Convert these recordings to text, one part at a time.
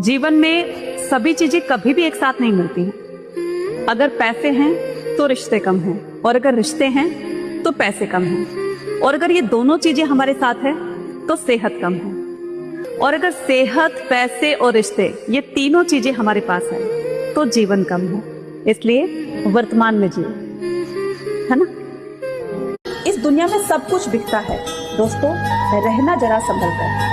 जीवन में सभी चीजें कभी भी एक साथ नहीं मिलती हैं। अगर पैसे हैं तो रिश्ते कम हैं, और अगर रिश्ते हैं तो पैसे कम हैं, और अगर ये दोनों चीजें हमारे साथ है तो सेहत कम है, और अगर सेहत, पैसे और रिश्ते ये तीनों चीजें हमारे पास है तो जीवन कम है। इसलिए वर्तमान में जियो, है ना। इस दुनिया में सब कुछ बिकता है दोस्तों, रहना जरा संभल कर।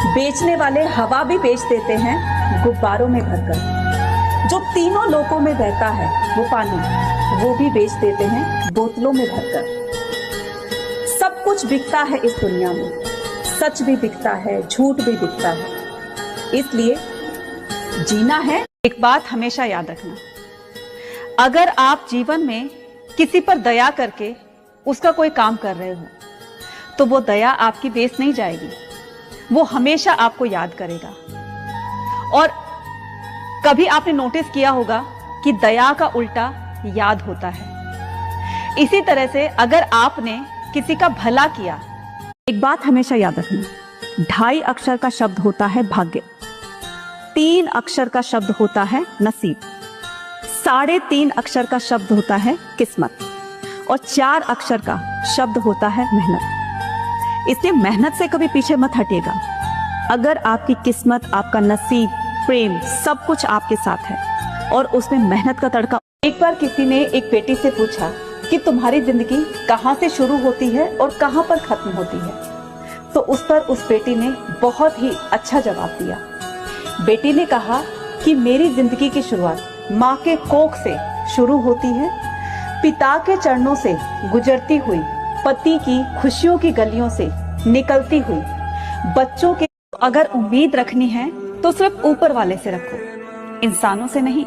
बेचने वाले हवा भी बेच देते हैं गुब्बारों में भरकर। जो तीनों लोकों में बहता है वो पानी, वो भी बेच देते हैं बोतलों में भरकर। सब कुछ बिकता है इस दुनिया में, सच भी बिकता है, झूठ भी बिकता है। इसलिए जीना है। एक बात हमेशा याद रखना, अगर आप जीवन में किसी पर दया करके उसका कोई काम कर रहे हो तो वो दया आपकी वेस्ट नहीं जाएगी, वो हमेशा आपको याद करेगा। और कभी आपने नोटिस किया होगा कि दया का उल्टा याद होता है। इसी तरह से अगर आपने किसी का भला किया, एक बात हमेशा याद रखना, 2.5 अक्षर का शब्द होता है भाग्य, 3 अक्षर का शब्द होता है नसीब, 3.5 अक्षर का शब्द होता है किस्मत, और 4 अक्षर का शब्द होता है मेहनत। इसलिए मेहनत से कभी पीछे मत हटिएगा। अगर आपकी किस्मत, आपका नसीब, प्रेम सब कुछ आपके साथ है और उसमें मेहनत का तड़का। एक बार किसी ने एक बेटी से पूछा कि तुम्हारी जिंदगी कहाँ से शुरू होती है और कहाँ पर खत्म होती है, तो उस पर उस बेटी ने बहुत ही अच्छा जवाब दिया। बेटी ने कहा कि मेरी जिंदगी की शुरुआत माँ के कोख से शुरू होती है, पिता के चरणों से गुजरती हुई, पति की खुशियों की गलियों से निकलती हुई, बच्चों के। अगर उम्मीद रखनी है तो सिर्फ ऊपर वाले से रखो, इंसानों से नहीं,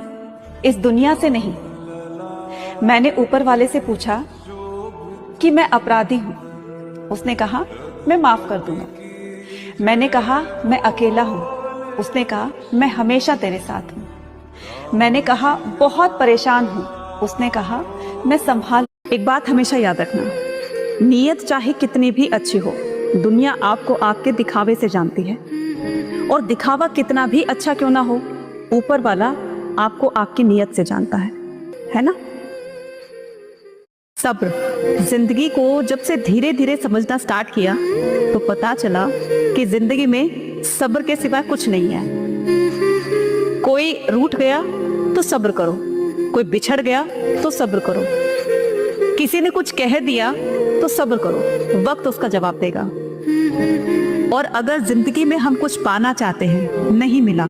इस दुनिया से नहीं। मैंने ऊपर वाले से पूछा कि मैं अपराधी हूं, उसने कहा मैं माफ कर दूंगा। मैंने कहा मैं अकेला हूं, उसने कहा मैं हमेशा तेरे साथ हूं। मैंने कहा बहुत परेशान हूं, उसने कहा मैं संभाल। एक बात हमेशा याद रखना, नीयत चाहे कितनी भी अच्छी हो, दुनिया आपको आपके दिखावे से जानती है, और दिखावा कितना भी अच्छा क्यों ना हो, ऊपर वाला आपको आपकी नीयत से जानता है ना। सब्र। जिंदगी को जब से धीरे धीरे समझना स्टार्ट किया तो पता चला कि जिंदगी में सब्र के सिवा कुछ नहीं है। कोई रूठ गया तो सब्र करो, कोई बिछड़ गया तो सब्र करो, किसी ने कुछ कह दिया तो सब्र करो, वक्त उसका जवाब देगा। और अगर जिंदगी में हम कुछ पाना चाहते हैं, नहीं मिला